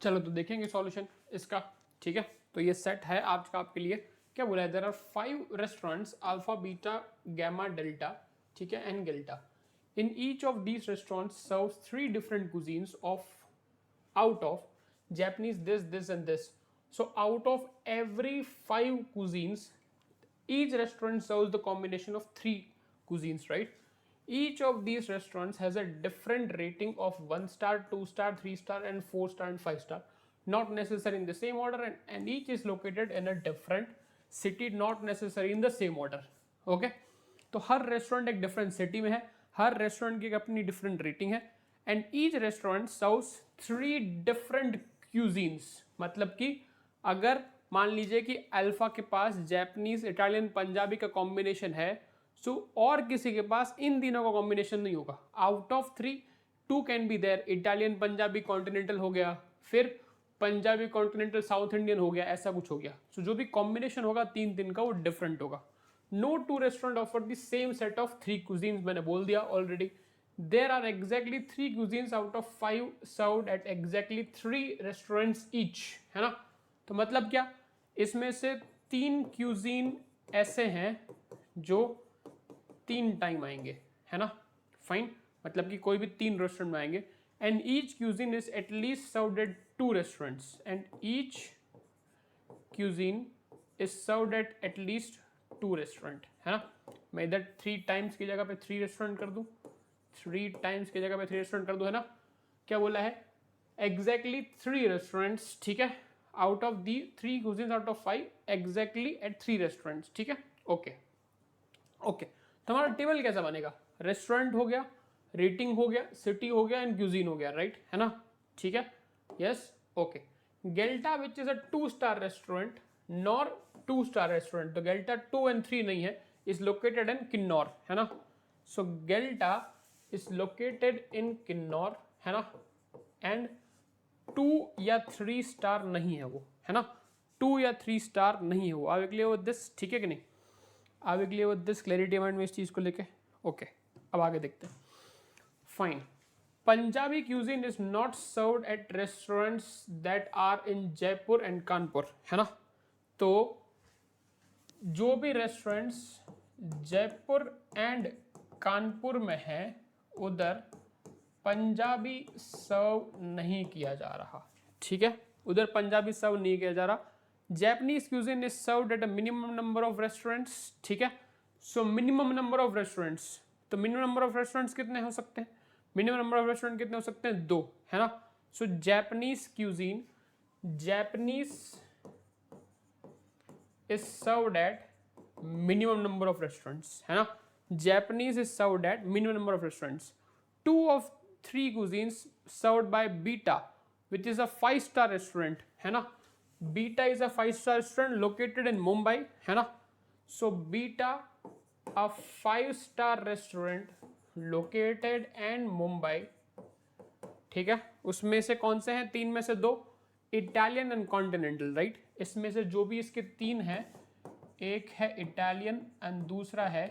चलो तो देखेंगे सॉल्यूशन इसका, ठीक है। तो ये सेट है आज का आपके लिए। क्या बोला है, there are 5 restaurants alpha beta gamma delta, ठीक है, and Gelta. In each of these restaurants serves 3 different cuisines of out of Japanese this and this. So out of every 5 cuisines, each restaurant serves the combination of 3 cuisines, right? Each of these restaurants has a different rating of 1 star, 2 star, 3 star and 4 star and 5 star, not necessary in the same order, and each is located in a different city, not necessary in the same order. Okay, तो हर restaurant एक different city में है, हर restaurant की एक अपनी different rating है, and each restaurant serves 3 different cuisines. मतलब कि अगर मान लीजिए कि अल्फा के पास जैपनीज इटालियन पंजाबी का कॉम्बिनेशन है, सो और किसी के पास इन तीनों का कॉम्बिनेशन नहीं होगा। Out of 3 2 can be there, Italian Punjabi continental हो गया, फिर पंजाबी कॉन्टिनेंटल साउथ इंडियन हो गया, ऐसा कुछ हो गया। सो जो भी कॉम्बिनेशन होगा 3 का वो डिफरेंट होगा। No two restaurant offer the same set of 3 cuisines, मैंने बोल दिया already. There are exactly 3 cuisines out of 5 served at exactly 3 restaurants each, है ना। तो मतलब क्या, इसमें से 3 cuisine ऐसे हैं जो 3 टाइम आएंगे, है ना। फाइन, मतलब कि कोई भी 3 रेस्टोरेंट में आएंगे, and each cuisine is at least served at 2 restaurants, and each cuisine is served at least 2 restaurant, है ना। मैं इधर 3 टाइम्स की जगह पे 3 रेस्टोरेंट कर दूं, 3 टाइम्स की जगह पे 3 रेस्टोरेंट कर दूं, है ना। क्या बोला है, एग्जैक्टली 3 रेस्टोरेंट्स, ठीक है, out of the 3 cuisines out of 5 exactly at 3 restaurants, ठीक है। ओके ओके, तो हमारा टेबल कैसा बनेगा, रेस्टोरेंट हो गया, रेटिंग हो गया, सिटी हो गया एंड क्यूजीन हो गया, राइट, है ना। ठीक है, yes, okay. Gelta which is a 2 star restaurant nor 2 star restaurant, तो गेल्टा 2 and 3 नहीं है, इज लोकेटेड इन किन्नौर, है ना। सो गेल्टा इज लोकेटेड इन किन्नौर, है ना, एंड 2 या 3 स्टार नहीं है वो, है ना, 2 या 3 स्टार नहीं है वो। Are we clear with this, ठीक है कि नहीं, are we clear with this, clarity mind में इस चीज को लेके। ओके, अब आगे देखते हैं। Fine, Punjabi cuisine is not served at restaurants that are in Jaipur and Kanpur, है ना। तो जो भी रेस्टोरेंट्स जयपुर एंड कानपुर में है उधर पंजाबी सर्व नहीं किया जा रहा, ठीक है, उधर पंजाबी सर्व नहीं किया जा रहा। Japanese cuisine is served at a minimum number of restaurants, ठीक है। So minimum number of restaurants, तो मिनिमम नंबर ऑफ रेस्टोरेंट्स कितने हो सकते हैं, मिनिमम नंबर ऑफ रेस्टोरेंट कितने हो सकते हैं, 2, है ना। So Japanese cuisine, Japanese is served at minimum number of restaurants, है ना। Japanese is served at minimum number of restaurants. 2 of 3 cuisines served by Beta, which is a 5-star restaurant, है ना। Beta is a 5-star restaurant located in Mumbai, है ना। So Beta, a 5-star restaurant located in Mumbai, ठीक है। उसमें से कौन से हैं, 3 में से 2 इटालियन एंड कॉन्टिनेंटल, राइट। इसमें से जो भी इसके 3 हैं, एक है इटालियन एंड दूसरा है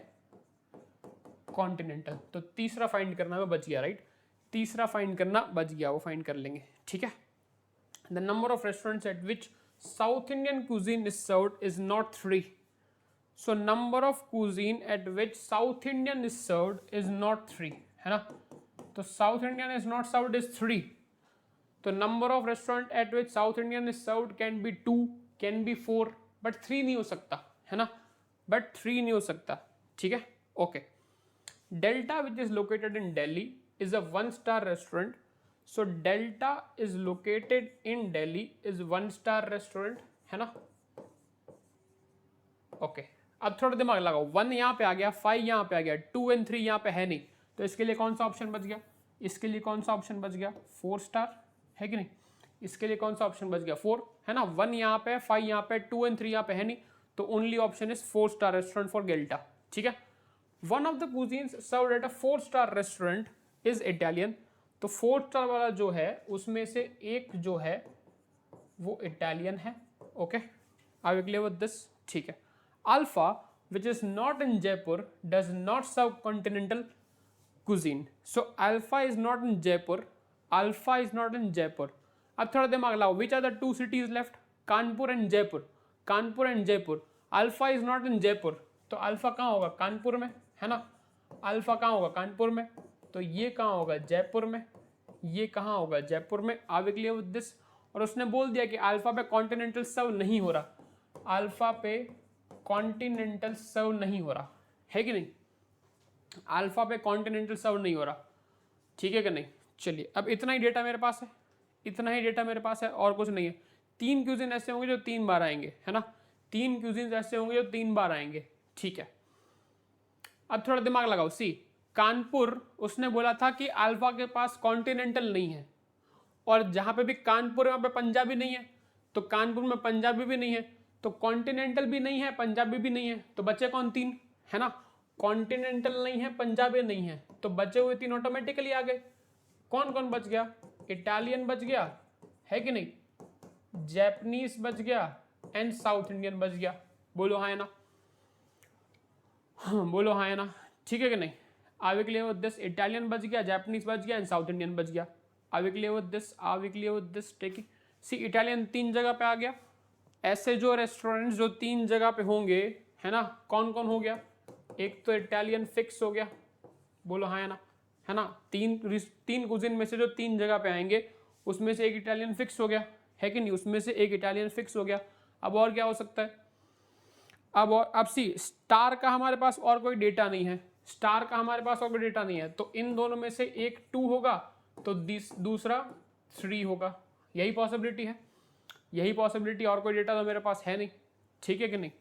कॉन्टिनेंटल, तो तीसरा फाइंड करना में बच गया, राइट, तीसरा फाइंड करना बच गया, वो फाइंड कर लेंगे, ठीक है। The number of restaurants eight which south Indian cuisine is served is not 3, so number of cuisine eight which south Indian is served is not 3, है ना। तो south Indian is not served is 3, तो number of restaurant eight which south Indian is served can be 2, can B 4, but 3 नहीं हो सकता, है ना, but 3 नहीं हो सकता, ठीक है। Okay, Delta which is located in Delhi is a one star restaurant, so Delta is located in Delhi is one star restaurant, है ना। ओके, अब थोड़ा दिमाग लगाओ, 1 यहाँ पे आ गया, 5 यहाँ पे आ गया, 2 and 3 यहाँ पे है नहीं, तो इसके लिए कौन सा ऑप्शन बच गया, इसके लिए कौन सा ऑप्शन बच गया, 4 स्टार, है कि नहीं। इसके लिए कौन सा ऑप्शन बच गया, 4, है ना। 1 यहाँ पे, 5 यहाँ पे, 2 and 3 यहाँ पे है नहीं, तो only option is four star restaurant for Gelta, ठीक है। One of the cuisines served at a four star restaurant is Italian, तो 4 स्टार वाला जो है उसमें से एक जो है वो इटालियन है, okay, are we clear with this, ठीक है। Alpha which is not in Jaipur does not serve continental cuisine, so alpha is not in Jaipur, alpha is not in Jaipur, अब थोड़ा दिमाग लगाओ, which are the two cities left, Kanpur and Jaipur, Kanpur and Jaipur. Alpha is not in Jaipur, तो alpha कहाँ होगा, कानपुर में, है ना। अल्फा कहाँ होगा, कानपुर में, तो ये कहाँ होगा, जयपुर में, ये कहाँ होगा, जयपुर में। Are we clear with this. और उसने बोल दिया कि अल्फा पे कॉन्टिनेंटल सर्व नहीं हो रहा, अल्फा पे कॉन्टिनेंटल सर्व नहीं हो रहा है कि नहीं, अल्फा पे कॉन्टिनेंटल सर्व नहीं हो रहा, ठीक है कि नहीं। चलिए अब इतना ही डेटा मेरे पास है, इतना ही डेटा मेरे पास है, और कुछ नहीं है। 3 क्यूजिन ऐसे होंगे जो 3 बार आएंगे, है ना, 3 क्यूजिन ऐसे होंगे जो 3 बार आएंगे, ठीक है। अब थोड़ा दिमाग लगाओ, सी कानपुर उसने बोला था कि अल्फा के पास कॉन्टिनेंटल नहीं है, और जहां पे भी कानपुर है वहां पे पंजाबी नहीं है, तो कानपुर में पंजाबी भी नहीं है, तो कॉन्टिनेंटल भी नहीं है, पंजाबी भी नहीं है, तो बचे कौन, 3, है ना। कॉन्टिनेंटल नहीं है, पंजाबी नहीं है, तो बचे हुए 3 ऑटोमेटिकली आ गए। कौन कौन बच गया, इटालियन बच गया, है कि नहीं, जैपनीज बच गया एंड साउथ इंडियन बच गया। बोलो हाँ है ना, बोलो हाँ है ना, ठीक है कि नहीं। Are we clear with this, Italian बच गया, जापानीज बच गया एंड साउथ इंडियन बच गया। Are we clear with this, are we clear with this, taking C Italian 3 जगह पे आ गया। ऐसे जो रेस्टोरेंट्स जो 3 जगह पे होंगे, है ना, कौन कौन हो गया, एक तो इटालियन फिक्स हो गया, बोलो हाँ है ना, 3 कुजिन में से जो 3 जगह पे आएंगे उसमें से एक इटालियन फिक्स हो गया, है कि नहीं, उसमें से एक इटालियन फिक्स हो गया। अब और क्या हो सकता है, अब सी स्टार का हमारे पास और कोई डेटा नहीं है, स्टार का हमारे पास और कोई डेटा नहीं है, तो इन दोनों में से एक 2 होगा तो दूसरा 3 होगा, यही पॉसिबिलिटी है, यही पॉसिबिलिटी। और कोई डेटा तो मेरे पास है नहीं, ठीक है कि नहीं,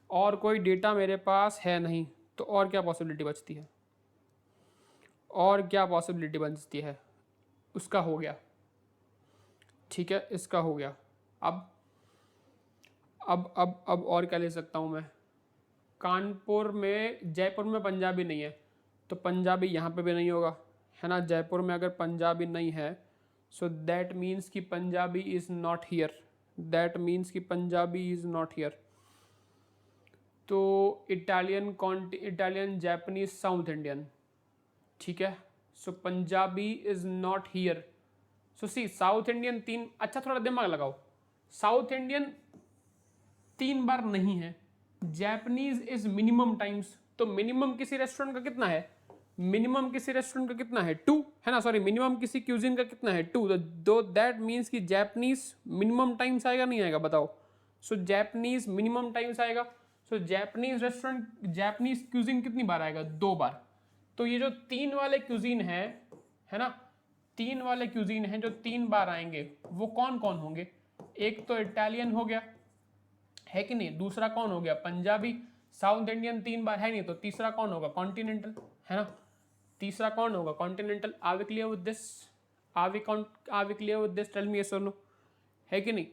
और कोई डेटा मेरे पास है नहीं, तो और क्या पॉसिबिलिटी बचती है, और क्या पॉसिबिलिटी बचती है, उसका हो गया, ठीक है, इसका हो गया। अब और क्या ले सकता हूँ मैं, कानपुर में, जयपुर में पंजाबी नहीं है, तो पंजाबी यहाँ पे भी नहीं होगा, है ना। जयपुर में अगर पंजाबी नहीं है, सो दैट मीन्स कि Punjabi is not here, that means कि पंजाबी इज़ नॉट हियर। तो इटालियन जापानीज साउथ इंडियन, ठीक है, so Punjabi is not here. So see south Indian 3, अच्छा थोड़ा दिमाग लगाओ, साउथ इंडियन 3 बार नहीं है, जैपनीज इज मिनिमम टाइम्स, तो मिनिमम किसी रेस्टोरेंट का कितना है, मिनिमम किसी रेस्टोरेंट का कितना है 2, है ना, सॉरी मिनिमम किसी क्यूजिन का कितना है 2, तो दैट मीन्स कि जैपनीज मिनिमम टाइम्स आएगा नहीं आएगा बताओ। सो जैपनीज मिनिमम टाइम्स आएगा, सो जैपनीज रेस्टोरेंट, जैपनीज क्यूजिन कितनी बार आएगा, 2 बार। तो ये जो 3 वाले क्यूजिन है ना, 3 वाले क्यूजिन हैं जो 3 बार आएंगे, वो कौन कौन होंगे, एक तो इटालियन हो गया, है कि नहीं, दूसरा कौन हो गया, पंजाबी, साउथ इंडियन 3 बार है नहीं, तो तीसरा कौन होगा, कॉन्टिनेंटल, है ना, तीसरा कौन होगा, continental. Are we clear with this, are we clear with this, tell me yes और नो, है कि नहीं,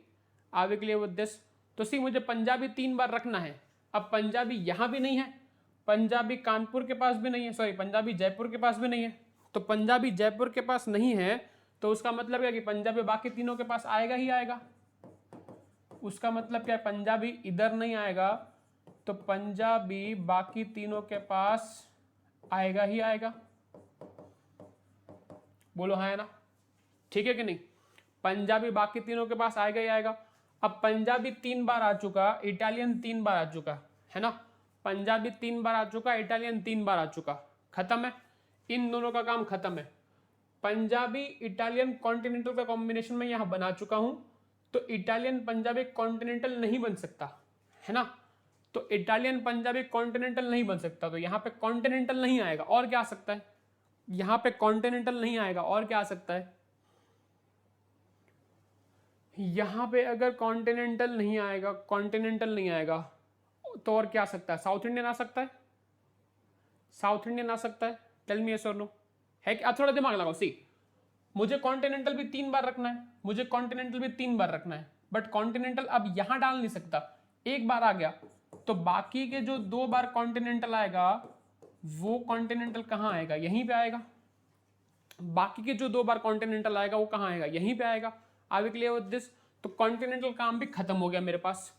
are we clear with this. तो सी मुझे पंजाबी 3 बार रखना है, अब पंजाबी यहाँ भी नहीं है, पंजाबी कानपुर के पास भी नहीं है, सॉरी पंजाबी जयपुर के पास भी नहीं है, तो पंजाबी जयपुर के पास नहीं है, तो उसका मतलब क्या कि पंजाबी बाकी तीनों के पास आएगा ही आएगा। उसका मतलब क्या है, पंजाबी इधर नहीं आएगा, तो पंजाबी बाकी तीनों के पास आएगा ही आएगा, बोलो हाँ है ना, ठीक है कि नहीं, पंजाबी बाकी तीनों के पास आएगा ही आएगा। अब पंजाबी 3 बार आ चुका, इटालियन 3 बार आ चुका, है ना, पंजाबी 3 बार आ चुका, इटालियन 3 बार आ चुका, खत्म है, इन दोनों का काम खत्म है। पंजाबी इटालियन कॉन्टिनेंटल का कॉम्बिनेशन में यहां बना चुका हूं, तो इटालियन पंजाबी कॉन्टिनेंटल नहीं बन सकता, है ना, तो इटालियन पंजाबी कॉन्टिनेंटल नहीं बन सकता, तो यहां पे कॉन्टिनेंटल नहीं आएगा, और क्या आ सकता है, यहां पे कॉन्टिनेंटल नहीं आएगा, और क्या आ सकता है, यहां पे अगर कॉन्टिनेंटल नहीं आएगा, कॉन्टिनेंटल नहीं आएगा, तो और क्या आ सकता है, साउथ इंडियन आ सकता है, साउथ इंडियन आ सकता है, टेल मी यस और नो, है कि, थोड़ा दिमाग लगाओ, सी मुझे कॉन्टिनेंटल भी 3 बार रखना है, मुझे कॉन्टिनेंटल भी 3 बार रखना है, बट कॉन्टिनेंटल अब यहां डाल नहीं सकता, एक बार आ गया, तो बाकी के जो 2 बार कॉन्टिनेंटल आएगा वो कॉन्टिनेंटल कहां आएगा, यहीं पे आएगा, बाकी के जो 2 बार कॉन्टिनेंटल आएगा वो कहां आएगा, यहीं पे आएगा। Are we clear with this. तो कॉन्टिनेंटल काम भी खत्म हो गया मेरे पास,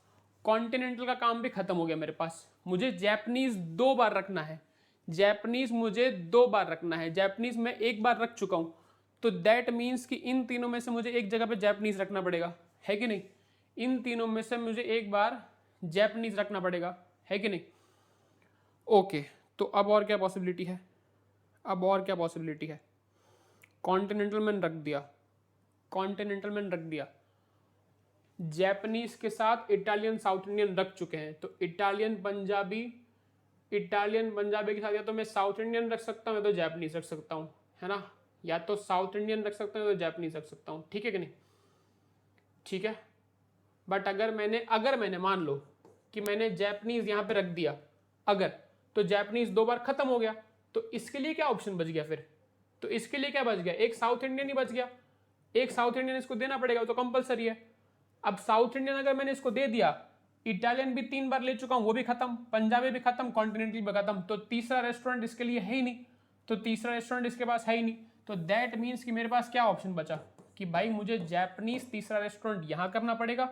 कॉन्टिनेंटल का काम भी खत्म हो गया मेरे पास। मुझे जैपनीज 2 बार रखना है, जैपनीज मुझे 2 बार रखना है, जैपनीज मैं 1 बार रख चुका हूं, तो दैट मीन्स कि इन तीनों में से मुझे एक जगह पे जापानीज रखना पड़ेगा, है कि नहीं? इन तीनों में से मुझे एक बार जापानीज रखना पड़ेगा, है कि नहीं? ओके, तो अब और क्या पॉसिबिलिटी है? अब और क्या पॉसिबिलिटी है? कॉन्टिनेंटल मैंने रख दिया, कॉन्टिनेंटल मैंने रख दिया, जापानीज के साथ इटालियन साउथ इंडियन रख चुके हैं, तो इटालियन पंजाबी के साथ या तो मैं साउथ इंडियन रख सकता हूँ या तो जापानीज रख सकता हूँ, है ना? या तो साउथ इंडियन रख सकता हूँ या तो जापानीज रख सकता हूँ, ठीक है कि नहीं? ठीक है, बट अगर मैंने मान लो कि मैंने जापानीज यहाँ पे रख दिया, अगर, तो जापानीज 2 बार खत्म हो गया, तो इसके लिए क्या ऑप्शन बच गया फिर? तो इसके लिए क्या बच गया? एक साउथ इंडियन ही बच गया, एक साउथ इंडियन इसको देना पड़ेगा, तो कंपलसरी है। अब साउथ इंडियन अगर मैंने इसको दे दिया, इटालियन भी 3 बार ले चुका हूं, वो भी खत्म, पंजाबी भी खत्म, कॉन्टिनेंटल भी खत्म, तो तीसरा रेस्टोरेंट इसके लिए है ही नहीं, तो तीसरा रेस्टोरेंट इसके पास है ही नहीं, तो दैट मीन्स कि मेरे पास क्या ऑप्शन बचा कि भाई मुझे जापानीज तीसरा रेस्टोरेंट यहां करना पड़ेगा,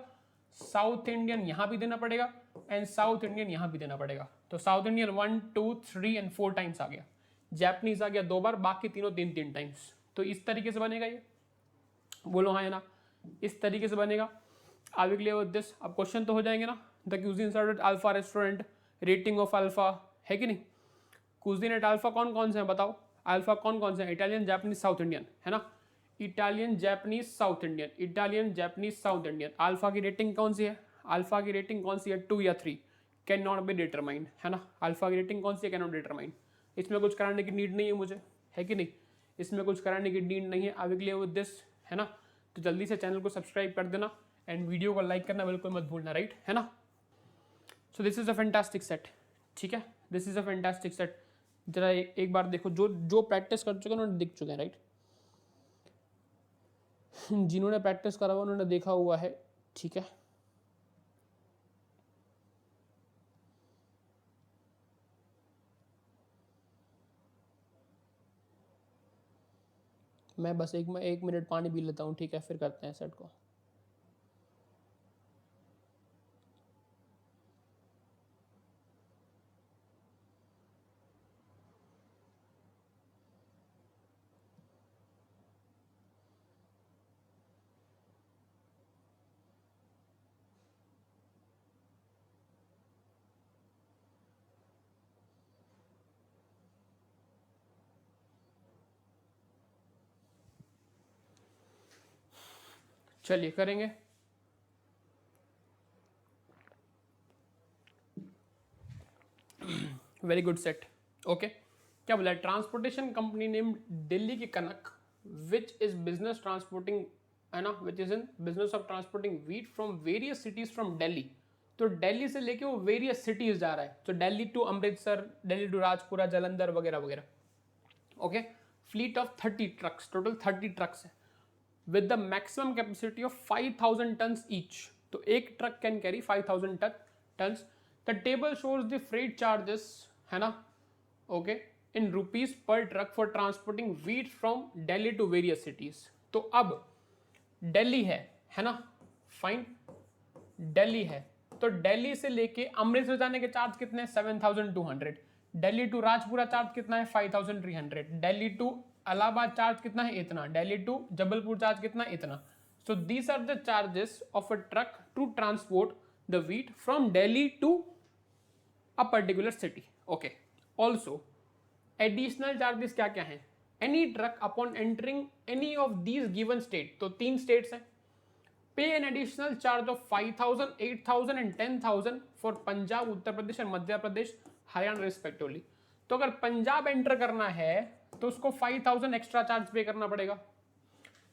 साउथ इंडियन यहां भी देना पड़ेगा, एंड साउथ इंडियन यहां भी देना पड़ेगा। तो साउथ इंडियन 1 2 3 एंड 4 टाइम्स आ गया, जापानीज आ गया 2 बार, बाकी तीनों 3 टाइम्स। तो इस तरीके से बनेगा ये, बोलो हाँ या ना? इस तरीके से बनेगा। Are we clear with this? अब क्वेश्चन तो हो जाएंगे ना। The cuisine served at alpha restaurant, rating of alpha, है कि नहीं? क्यूजीन एट अल्फा कौन कौन से हैं बताओ? अल्फा कौन कौन से हैं? इटालियन, जापानीज, साउथ इंडियन, है ना? Italian, Japanese, south Indian, Italian, Japanese, south Indian. Alpha की रेटिंग कौन सी है? अल्फा की रेटिंग कौन सी है? 2 या 3, कैन नॉट बी डिटरमाइंड, है ना? अल्फा की रेटिंग कौन सी है? Can not determined. इसमें कुछ कराने की नीड नहीं है मुझे, है कि नहीं? इसमें कुछ कराने की नीड नहीं है। Are we clear with this? है ना? तो जल्दी से चैनल को सब्सक्राइब कर देना एंड वीडियो को लाइक करना बिल्कुल मत भूलना, राइट? है ना? So this is a fantastic set, ठीक है? This is a fantastic set. जरा एक बार देखो, जो जो प्रैक्टिस कर चुके हैं उन्होंने दिख चुके हैं, राइट? जिन्होंने प्रैक्टिस करा हुआ उन्होंने देखा हुआ है, ठीक है? मैं बस एक मिनट पानी पी लेता हूँ, ठीक है? फिर करते हैं सेट को। चलिए करेंगे। Very good set, okay. क्या बोला? ट्रांसपोर्टेशन कंपनी नेम दिल्ली की कनक विच इज बिजनेस ट्रांसपोर्टिंग, है ना, which is in business of transporting wheat from various cities from Delhi. तो दिल्ली से लेके वो वेरियस सिटीज जा रहा है, तो दिल्ली टू अमृतसर, दिल्ली टू राजपुरा, जालंधर वगैरह वगैरह, okay. Fleet of 30 trucks, total 30 trucks है with the maximum capacity of 5000 tons each. तो एक truck can carry 5000 tons. The table shows the freight charges, है ना, okay, in rupees per truck for transporting wheat from Delhi to various cities. तो अब दिल्ली है ना, fine, Delhi है, तो दिल्ली से लेके अमृतसर जाने के चार्ज कितने? 7200। दिल्ली टू राजपुरा चार्ज कितना है? 5300। दिल्ली टू इलाहाबाद चार्ज कितना है? इतना। दिल्ली टू जबलपुर चार्ज कितना? इतना। So these are the charges of a truck to transport the wheat from Delhi to a particular city, okay. Also additional charges क्या क्या है? Any truck upon entering any of these given state, तो 3 states हैं, pay an additional charge of 5000, 8000 and 10000 for Punjab, Uttar Pradesh और मध्य प्रदेश, Haryana respectively. तो अगर Punjab enter करना है तो उसको 5000 एक्स्ट्रा चार्ज पे करना पड़ेगा,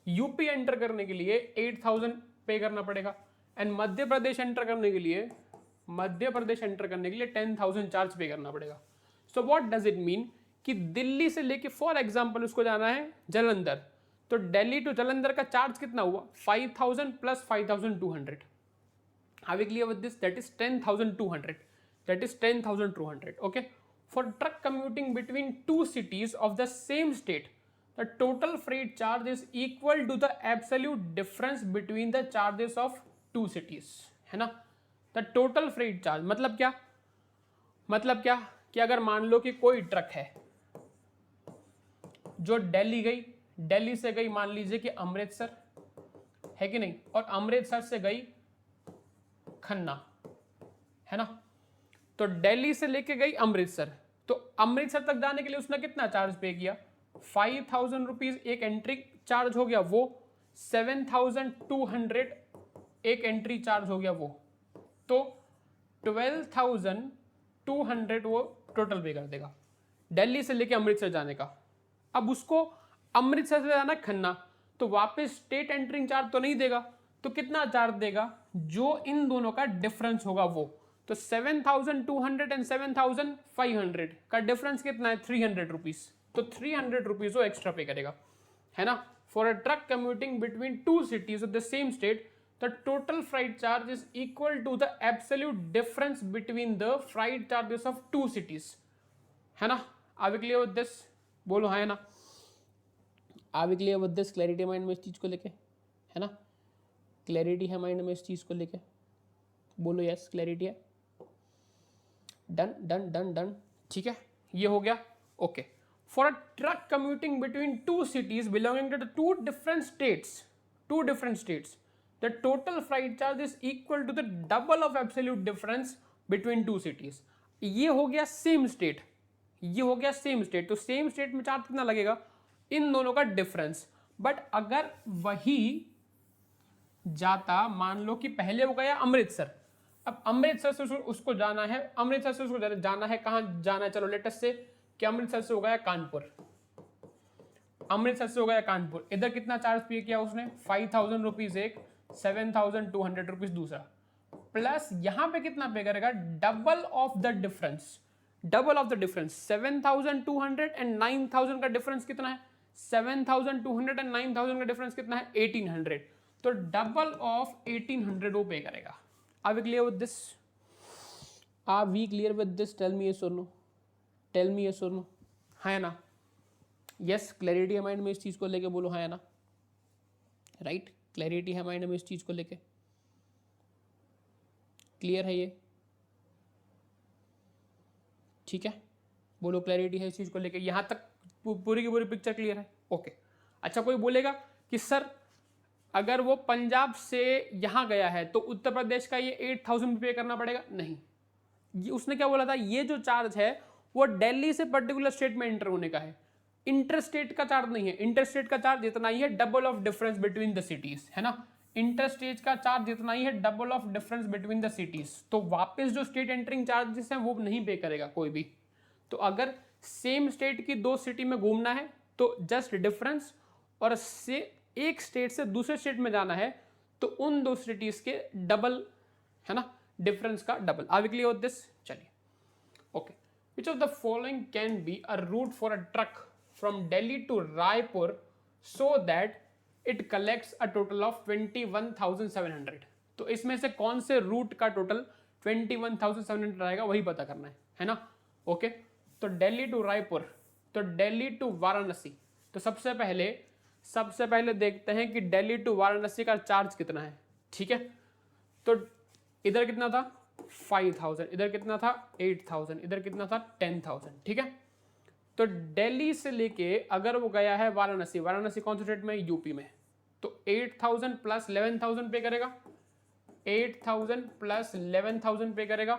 यूपी एंटर करने के लिए 8000 पे करना पड़ेगा, एंड मध्य प्रदेश एंटर करने के लिए 10,000 चार्ज पे करना पड़ेगा। So what does it mean कि दिल्ली से लेके फॉर एग्जांपल उसको जाना है जालंधर, तो दिल्ली टू जालंधर का चार्ज कितना हुआ? 5000 plus 5200। Are we clear with this? That is 10,200. That is 10,200. Okay. For truck commuting between two cities of the same state, the total freight charge is equal to the absolute difference between the charges of two cities. है ना? The total freight charge मतलब क्या? मतलब क्या कि अगर मान लो कि कोई ट्रक है जो दिल्ली गई, दिल्ली से गई मान लीजिए कि अमृतसर, है कि नहीं, और अमृतसर से गई खन्ना, है ना। तो दिल्ली से लेके गई अमृतसर, तो अमृतसर तक जाने के लिए उसने कितना चार्ज पे किया, 5,000 रुपीज एक एंट्री चार्ज हो गया वो, 7,200 एक एंट्री चार्ज हो गया वो, तो 12,200 वो टोटल पे कर देगा दिल्ली से लेके अमृतसर जाने का। अब उसको अमृतसर से जाना खन्ना, तो वापस स्टेट एंट्रिंग चार्ज तो नहीं देगा, तो कितना चार्ज देगा, जो इन दोनों का डिफरेंस होगा वो। तो 7,200 एंड 7,500 का डिफरेंस कितना है, 300 रुपीज, तो 300 रुपीज वो एक्स्ट्रा पे करेगा, है ना। For a truck commuting between two cities of the same state the total freight charge is equal to the absolute difference between the freight charges of two cities, है ना। Are we clear with this? बोलो हाँ, है ना। Are we clear with this? Clarity mind में इस चीज को लेके, है ना, क्लैरिटी है माइंड में इस चीज को लेके, बोलो यस, क्लैरिटी है। डन डन डन डन, ठीक है, ये हो गया। Okay, for a truck commuting between two cities belonging to two different states the total freight charge is equal to the double of absolute difference between two cities। ये हो गया same state, ये हो गया सेम स्टेट, तो same state में charge कितना लगेगा, इन दोनों का डिफरेंस। बट अगर वही जाता, मान लो कि पहले हो गया अमृतसर, अब अमृतसर से उसको जाना है, अमृतसर से उसको जाना है, कहाँ जाना है, चलो लेटेस्ट से कि अमृतसर से हो गया कानपुर, अमृतसर से हो गया कानपुर, इधर कितना चार्ज पे किया उसने, 5,000 रुपीज एक, 7,200 रुपीज दूसरा, प्लस यहां पे कितना पे करेगा, double of the difference, double of the difference, 7,200 and 9,000 का डिफरेंस कितना है, 7,200 एंड 9,000 का डिफरेंस कितना है, 1,800, तो डबल ऑफ 1,800 वो पे करेगा। Are we clear with this? Are we clear with this? Tell me yes और नो, टेल मी यस और नो, है ना। यस, क्लैरिटी है माइंड में इस चीज को लेके, बोलो हाँ, है ना, राइट, क्लैरिटी है माइंड में इस चीज को लेके, क्लियर है ये, ठीक है, बोलो क्लैरिटी है इस चीज को लेके, यहां तक पूरी की पूरी पिक्चर क्लियर है। ओके, अच्छा कोई बोलेगा कि सर अगर वो पंजाब से यहां गया है तो उत्तर प्रदेश का ये 8,000 पे करना पड़ेगा, नहीं, ये उसने क्या बोला था, ये जो चार्ज है वो दिल्ली से पर्टिकुलर स्टेट में एंटर होने का है, इंटरस्टेट का चार्ज नहीं है, इंटरस्टेट का चार्ज इतना ही है, double of difference between the cities, है ना, इंटरस्टेट का चार्ज इतना ही है, double of difference between the cities, तो वापस जो स्टेट एंटरिंग चार्जेस हैं वो नहीं पे करेगा कोई भी। तो अगर सेम स्टेट की दो सिटी में घूमना है तो जस्ट डिफरेंस, और से एक स्टेट से दूसरे स्टेट में जाना है तो उन दो सिटीज के डबल, है ना, डिफरेंस का double. Are we clear with this? चलिए, okay, which of the following can be a route for a truck from Delhi to Raipur so that it collects a total of 21,700। तो इसमें से कौन से root का total 21,700 आएगा वही पता करना है ना। ओके, तो दिल्ली टू रायपुर, तो दिल्ली टू वाराणसी, तो सबसे पहले देखते हैं कि दिल्ली टू वाराणसी का चार्ज कितना है, ठीक है। तो इधर कितना था 5,000, इधर कितना था 8,000, इधर कितना था 10,000, ठीक है। तो दिल्ली से लेके अगर वो गया है वाराणसी, वाराणसी कौन से स्टेट में, यूपी में, तो 8,000 प्लस 11,000 पे करेगा, 8,000 प्लस 11,000 पे करेगा।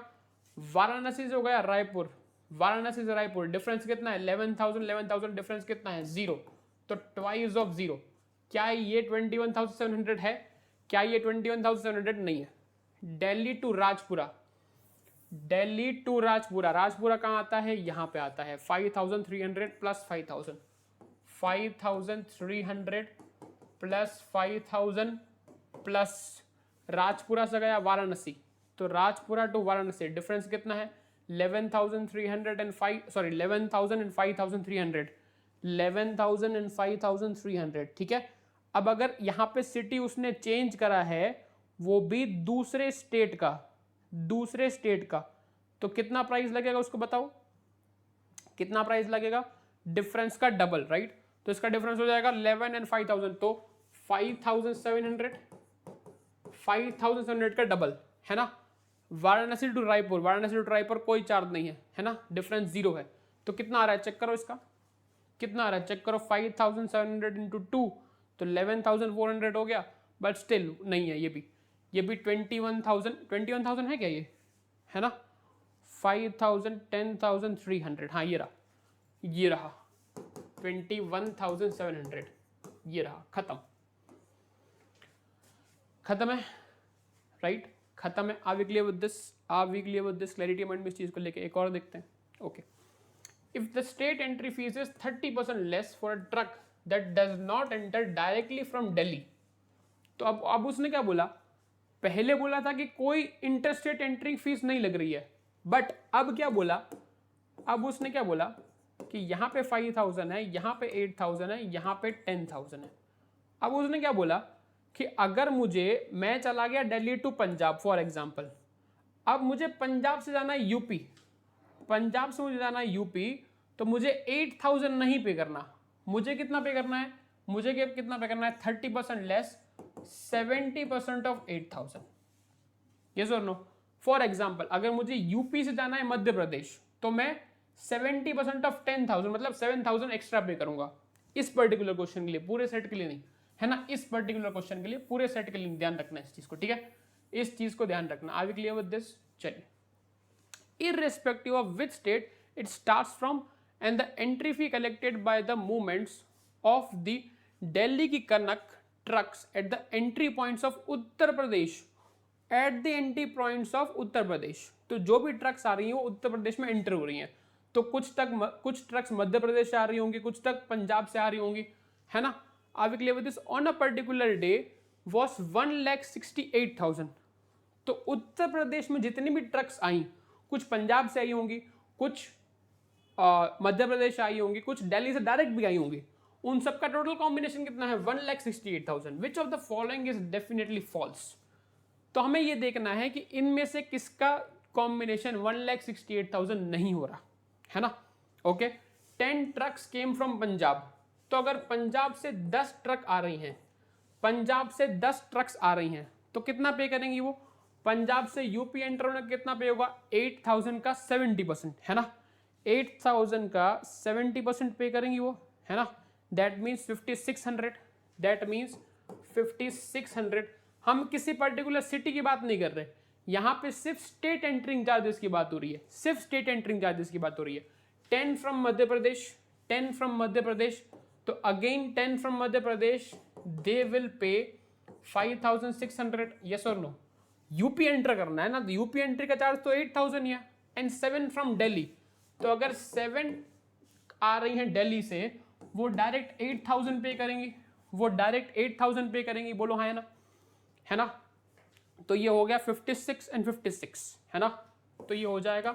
वाराणसी से हो गया रायपुर, वाराणसी से रायपुर डिफरेंस कितना है, 11,000 डिफरेंस कितना है, 0, तो ट्वाइस ऑफ 0। क्या ये 21,700 है, क्या ये 21,700 नहीं है। दिल्ली टू राजपुरा, दिल्ली टू राजपुरा, राजपुरा कहाँ आता है, यहाँ पे आता है, 5,300 प्लस 5,000, 5,300 प्लस 5,000 प्लस राजपुरा से गया वाराणसी, तो राजपुरा टू वाराणसी डिफरेंस कितना है, 11,300 एंड 5,300, 11,000 एंड 5,300, ठीक है। अब अगर यहाँ पे सिटी उसने चेंज करा है वो भी दूसरे स्टेट का, तो कितना प्राइस लगेगा उसको बताओ, कितना प्राइस लगेगा, डिफरेंस का डबल, राइट। तो इसका डिफरेंस हो जाएगा 11 एंड 5,000, तो 5,700 का डबल, है ना। वाराणसी टू रायपुर कोई चार्ज नहीं है ना, डिफरेंस 0 है, तो कितना आ रहा है चेक करो इसका, कितना आ रहा है चेक करो, 5700 इंटू 2 तो 11,400 हो गया, बट स्टिल नहीं है, ये भी 21,000 है क्या ये, है ना, 5,000, 10,300, हाँ ये रहा 21,700, ये रहा, खत्म है, राइट, खत्म है। आप clear with this clarity mind में इस चीज को लेके एक और देखते हैं। Okay, if the state entry fees is 30% less for a truck that does not enter directly from Delhi, तो अब उसने क्या बोला, पहले बोला था कि कोई इंटरस्टेट एंट्री फीस नहीं लग रही है, बट अब क्या बोला, अब उसने क्या बोला कि यहाँ पे 5,000 है, यहाँ पे 8,000 है, यहाँ पे 10,000 है। अब उसने क्या बोला कि अगर मैं चला गया Delhi to Punjab for example, अब मुझे पंजाब से जाना है यूपी, पंजाब से मुझे जाना है यूपी, तो मुझे 8,000 नहीं पे करना, मुझे कितना पे करना है, मुझे कितना पे करना है, 30% लेस 70% ऑफ 8,000, यस और नो। फॉर एग्जाम्पल अगर मुझे यूपी से जाना है मध्य प्रदेश, तो मैं 70% ऑफ 10,000 मतलब 7,000 एक्स्ट्रा पे करूंगा, इस पर्टिकुलर क्वेश्चन के लिए, पूरे सेट के लिए नहीं, है ना, इस पर्टिकुलर क्वेश्चन के लिए, पूरे सेट के लिए ध्यान रखना इस चीज को, ठीक है, इस चीज को ध्यान रखना। Are we clear with this? चलिए, irrespective of which state it starts from and the entry fee collected by the movements of the Delhi की कनक trucks at the entry points of Uttar Pradesh, at the entry points of Uttar Pradesh, तो जो भी trucks आ रही हैं वो उत्तर प्रदेश में enter हो रही हैं, तो कुछ ट्रक्स मध्य प्रदेश से आ रही होंगी, कुछ तक पंजाब से आ रही होंगी, है ना। Are we clear with this? On a particular day was 1,68,000, तो उत्तर प्रदेश में जितनी भी ट्रक्स आई, कुछ पंजाब से आई होंगी, कुछ मध्य प्रदेश से आई होंगी, कुछ दिल्ली से डायरेक्ट भी आई होंगी, उन सबका टोटल कॉम्बिनेशन कितना है, 1,68,000। Which of the following is definitely false, तो हमें ये देखना है कि इनमें से किसका कॉम्बिनेशन 1,68,000 नहीं हो रहा, है ना। Okay, 10 trucks came from Punjab, तो अगर पंजाब से 10 ट्रक आ रही हैं, पंजाब से 10 ट्रक्स आ रही हैं, तो कितना पे करेंगी वो, पंजाब से यूपी एंटर होने का कितना पे होगा, 8,000 का 70%, है ना, 8,000 का 70% पे करेंगी वो, है ना, दैट मीन्स 5,600, दैट मीन्स 5,600। हम किसी पर्टिकुलर सिटी की बात नहीं कर रहे, यहाँ पे सिर्फ स्टेट एंट्रिंग चार्जेस की बात हो रही है, सिर्फ स्टेट एंट्रिंग चार्जेस की बात हो रही है। 10 फ्रॉम मध्य प्रदेश, 10 फ्रॉम मध्य प्रदेश, तो again 10 from Madhya Pradesh, they will pay 5,600, yes और नो। यूपी एंटर करना है ना, तो यूपी एंट्री का चार्ज तो 8,000 ही है, एंड 7 फ्रॉम दिल्ली, तो अगर 7 आ रही हैं दिल्ली से, वो डायरेक्ट 8,000 पे करेंगी, वो डायरेक्ट 8,000 पे करेंगी, बोलो हाँ, है ना, तो ये हो गया 56 एंड 56, है ना, तो ये हो जाएगा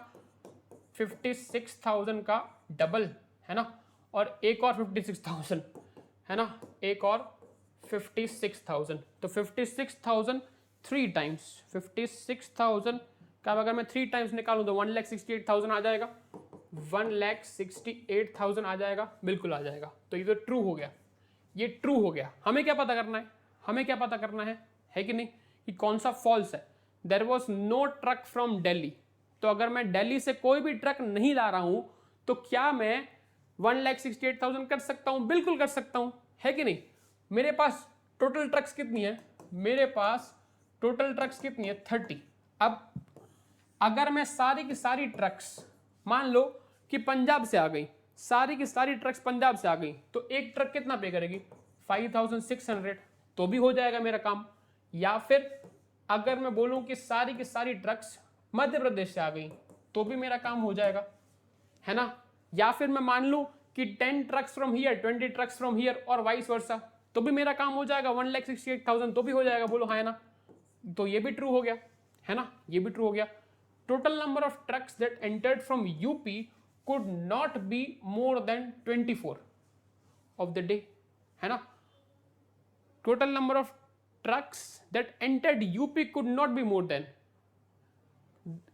56,000 का डबल, है ना, और एक और 56,000, है ना, एक और 56,000, तो 56,000 3 टाइम्स, 56,000 का अगर मैं 3 टाइम्स निकालूं तो 1,68,000 आ जाएगा, 1,68,000 आ जाएगा, बिल्कुल आ जाएगा। तो ये तो ट्रू हो गया, ये ट्रू हो गया। हमें क्या पता करना है, हमें क्या पता करना है कि नहीं, कि कौन सा फॉल्स है। There was no truck from Delhi, तो अगर मैं दिल्ली से कोई भी ट्रक नहीं ला रहा हूं, तो क्या मैं 1,68,000 कर सकता हूं, बिल्कुल कर सकता हूं, है कि नहीं। मेरे पास टोटल ट्रक्स कितनी है, मेरे पास टोटल ट्रक्स कितनी है, 30। अब अगर मैं सारी की सारी ट्रक्स, मान लो कि पंजाब से आ गई, सारी की सारी ट्रक्स पंजाब से आ गई, तो एक ट्रक कितना पे करेगी, 5,600, तो भी हो जाएगा मेरा काम। या फिर अगर मैं बोलूं कि सारी की सारी ट्रक्स मध्य प्रदेश से आ गई, तो भी मेरा काम हो जाएगा, है ना। या फिर मैं मान लूं कि 10 trucks from here, 20 trucks from here, और वाइस वर्सा, तो भी मेरा काम हो जाएगा, 1,68,000 तो भी हो जाएगा, बोलो हाँ, है ना। तो ये भी ट्रू हो गया, है ना, ये भी ट्रू हो गया। Total number of trucks that entered from UP could not be more than 24 of the day, है ना। Total number of trucks that entered UP could not be more than,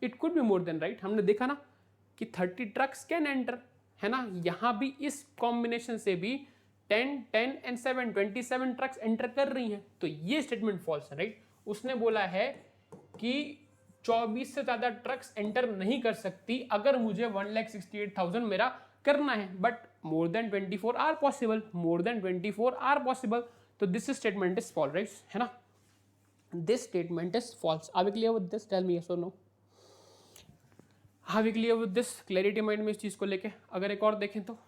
it could be more than, right. हमने देखा ना कि 30 trucks can enter, है ना। यहां भी इस कॉम्बिनेशन से भी 10, 10 एंड 7, 27 ट्रक्स एंटर कर रही हैं, तो ये स्टेटमेंट फॉल्स है, राइट। उसने बोला है कि 24 से ज्यादा ट्रक्स एंटर नहीं कर सकती अगर मुझे 1,68,000 मेरा करना है, but more than 24 are possible, more than 24 are possible. So this statement is false, right? है ना, this statement is false. Are we clear with this? Tell me yes or no. Are we clear with this? Clarity mind में इस चीज को लेके अगर एक और देखें तो,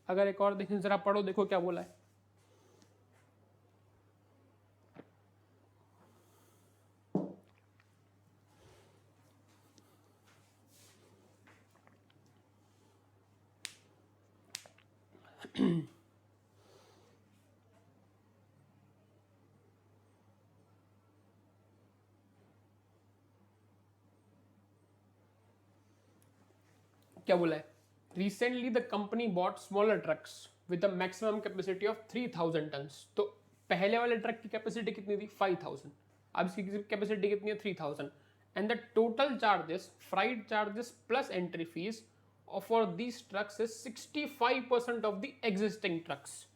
अगर एक और देखें जरा पढ़ो, देखो क्या बोला है. क्या बोला है? Recently the company bought smaller trucks with a maximum capacity of 3000 tons. तो पहले वाले ट्रक की कैपेसिटी कितनी थी? 5000. अब इसकी कैपेसिटी कितनी है? 3000. And the total charges, freight charges plus entry fees for these trucks is 65% of the existing trucks.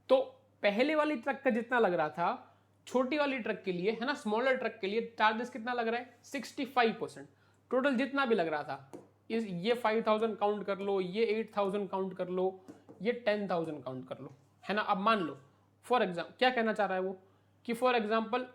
तो पहले वाली ट्रक का जितना लग रहा था, छोटी वाली ट्रक के लिए, है ना, स्मॉलर ट्रक के लिए चार्जेस कितना लग रहा है? 65%. टोटल जितना भी लग रहा था, ये 5000 काउंट कर लो, ये 8000 काउंट कर लो, ये 10000 काउंट कर लो, है ना. अब मान लो फॉर एग्जाम्पल, क्या कहना चाह रहा है वो, कि फॉर एग्जाम्पल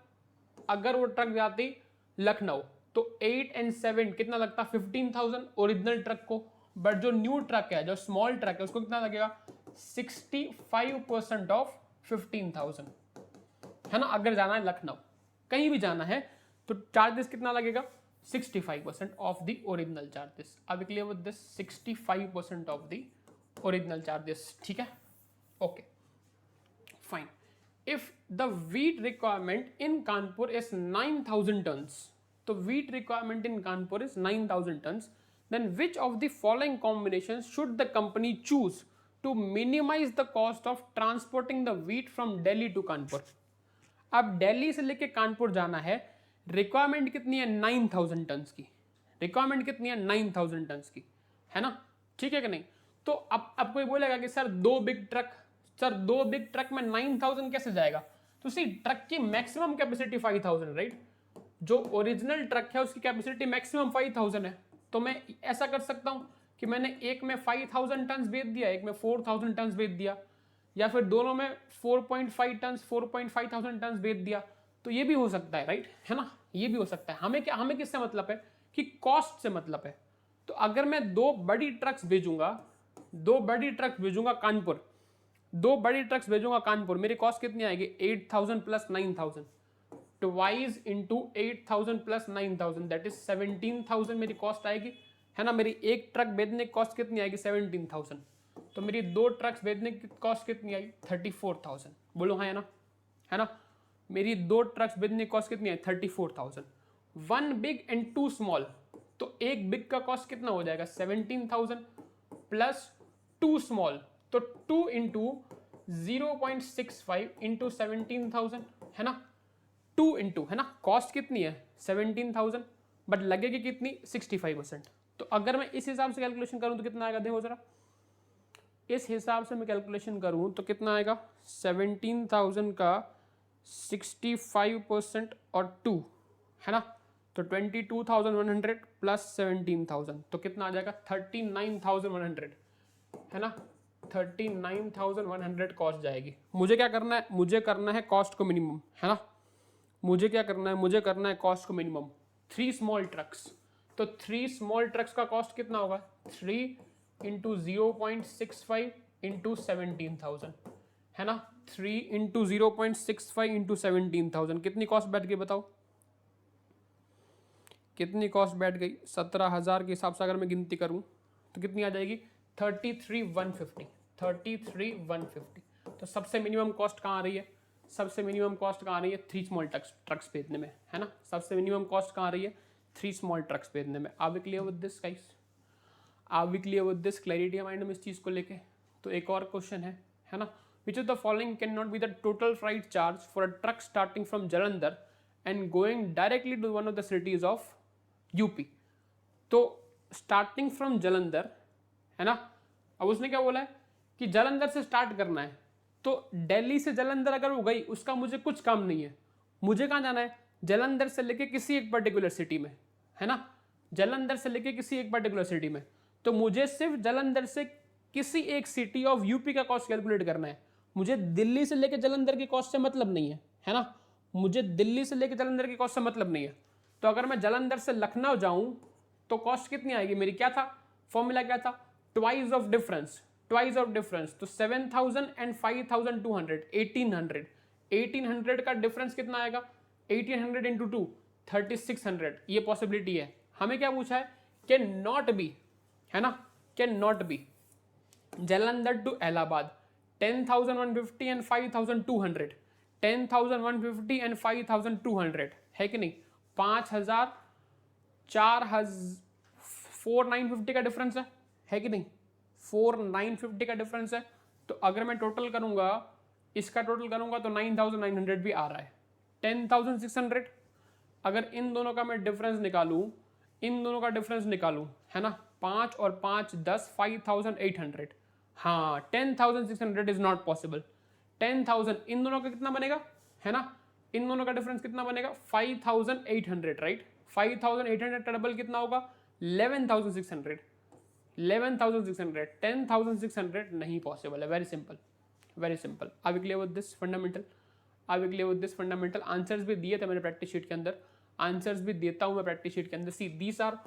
अगर वो ट्रक जाती लखनऊ तो 8 and 7 कितना लगता? 15000 ओरिजिनल ट्रक को. बट जो न्यू ट्रक है, जो स्मॉल ट्रक है, उसको कितना लगेगा? 65% ऑफ 15000, है ना. अगर जाना है लखनऊ, कहीं भी जाना है, तो चार्जेस कितना लगेगा? 65% of the original charges. Are we clear with this? 65% of the original charges. ठीक है? Okay. Fine. If the wheat requirement in Kanpur is 9000 tons, तो wheat requirement in Kanpur is 9000 tons, then which of the following combinations should the company choose to minimize the cost of transporting the wheat from Delhi to Kanpur? अब दिल्ली से लेके कानपुर जाना है, requirement कितनी है? 9000 turns की. Requirement कितनी है? 9000 टन्स की, है ना. ठीक है कि नहीं? तो अब कोई बोलेगा कि सर दो बिग ट्रक में 9000 कैसे जाएगा? तो सी, ट्रक की मैक्सिमम कैपेसिटी 5000, राइट. जो ओरिजिनल ट्रक है उसकी कैपेसिटी मैक्सिमम 5000 है. तो मैं ऐसा कर सकता हूं कि मैंने एक में 5000 टन्स भेज दिया, एक में 4000 टन्स भेज दिया, या फिर दोनों में 4,500 टन्स भेज दिया. तो ये भी हो सकता है, राइट, है ना. ये भी हो सकता है. हमें किससे मतलब है? कि कॉस्ट से मतलब है. तो अगर मैं दो बड़ी ट्रक्स भेजूंगा कानपुर, मेरी कॉस्ट कितनी आएगी? 8000 plus 9000, twice into 8000 plus 9000, that is 17000 मेरी कॉस्ट आएगी, है ना. मेरी एक ट्रक भेजने की कॉस्ट कितनी आएगी? 17000. तो मेरी दो ट्रक्स भेजने की कॉस्ट कितनी आई? 34000. बोलो हाँ, है ना. मेरी दो ट्रक्स भेजने की कॉस्ट कितनी है? 34000. 1 बिग एंड 2 स्मॉल, तो एक बिग का कॉस्ट कितना हो जाएगा? 17000 प्लस 2 स्मॉल, तो 2 इंटू 0.65 इंटू 17000, है ना. 2 इंटू, है ना, कॉस्ट कितनी है? 17000, बट लगेगी कितनी? 65%. तो अगर मैं इस हिसाब से कैलकुलेशन करूं तो कितना आएगा? देखो जरा, इस हिसाब से मैं कैलकुलेशन करूं तो कितना आएगा? 17000 का 65% और 2, है ना. तो 22100 प्लस 17000, तो कितना आ जाएगा? 39100, है ना. 39100 कॉस्ट जाएगी. मुझे क्या करना है? मुझे करना है कॉस्ट को मिनिमम, है ना. मुझे क्या करना है? मुझे करना है कॉस्ट को मिनिमम. 3 स्मॉल ट्रक्स, तो 3 स्मॉल ट्रक्स का कॉस्ट कितना होगा? 3 इंटू 0.65 इंटू 17000, है ना. 3 इंटू 0.65 इंटू 17000, कितनी कॉस्ट बैठ गई बताओ? कितनी कॉस्ट बैठ गई? 17000 के हिसाब से अगर मैं गिनती करूं तो कितनी आ जाएगी? 33150. 33150. तो सबसे मिनिमम कॉस्ट कहाँ आ रही है? सबसे मिनिमम कॉस्ट कहाँ आ रही है? 3 स्मॉल ट्रक्स भेजने में, है ना. सबसे मिनिमम कॉस्ट कहाँ आ रही है? 3 स्मॉल ट्रक्स भेजने में. Are we clear with this guys? Are we clear with this? Clarity mind में इस चीज को लेके. तो एक और क्वेश्चन है ना. Which of the following cannot be the total freight charge for a truck starting from Jalandhar and going directly to one of the cities of UP? तो starting from Jalandhar, है ना. अब उसने क्या बोला है कि जालंधर से स्टार्ट करना है, तो दिल्ली से जालंधर अगर वो गई, उसका मुझे कुछ काम नहीं है. मुझे कहाँ जाना है? जालंधर से लेके किसी एक पर्टिकुलर सिटी में, है ना. जालंधर से लेके किसी एक पर्टिकुलर सिटी में, तो मुझे सिर्फ जालंधर से किसी एक सिटी ऑफ यूपी का कॉस्ट कैलकुलेट करना है, मुझे दिल्ली से लेकर जालंधर की कॉस्ट से मतलब नहीं है ना, मुझे दिल्ली से लेकर जालंधर की कॉस्ट से मतलब नहीं है। तो अगर मैं जालंधर से लखनऊ जाऊं तो कॉस्ट कितनी आएगी मेरी, क्या था फॉर्मूला, क्या था, twice of difference, twice of difference. तो 7,000 एंड 5,200, 1800, 1800 का डिफरेंस कितना आएगा, 1800 इंटू 2, 3600। ये पॉसिबिलिटी है। हमें क्या पूछा है, कैन नॉट बी, है ना, can not be Jalandhar to Allahabad 10,150 and 5,200, 10,150 and 5,200 है कि नहीं, 5,000 4,950 का डिफरेंस है कि नहीं, 4,950 का डिफरेंस है। तो अगर मैं टोटल करूंगा, इसका टोटल करूंगा तो 9,900 भी आ रहा है, 10,600। अगर इन दोनों का मैं डिफरेंस निकालूं, इन दोनों का डिफरेंस निकालूं, है ना, 5 और 5 10, 5,800। हाँ 10,600 इज नॉट पॉसिबल। 10,000 इन दोनों का कितना बनेगा, है ना, इन दोनों का डिफरेंस कितना बनेगा, 5,800, राइट। 5,800 का डबल कितना होगा, 11,600, 11,600, 10,600 नहीं पॉसिबल है। Very simple, very simple. Are we clear with this fundamental, are we clear with this fundamental. Answers भी दिए थे मैंने प्रैक्टिस शीट के अंदर, आंसर्स भी देता हूं मैं प्रैक्टिस शीट के अंदर। See these are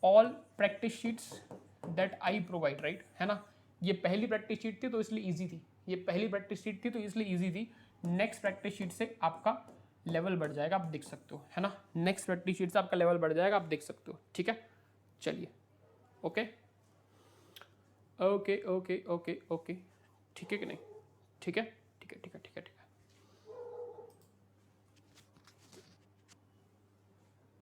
all practice sheets that I provide, right, है ना। ये पहली प्रैक्टिस शीट थी तो इसलिए ईजी थी, ये पहली प्रैक्टिस शीट थी तो इसलिए ईजी थी। नेक्स्ट प्रैक्टिस शीट से आपका लेवल बढ़ जाएगा, आप देख सकते हो, है ना, नेक्स्ट प्रैक्टिस शीट से आपका लेवल बढ़ जाएगा, आप देख सकते हो, ठीक है। चलिए, okay okay okay okay okay, ठीक है कि नहीं, ठीक है ठीक है ठीक है ठीक है ठीक है।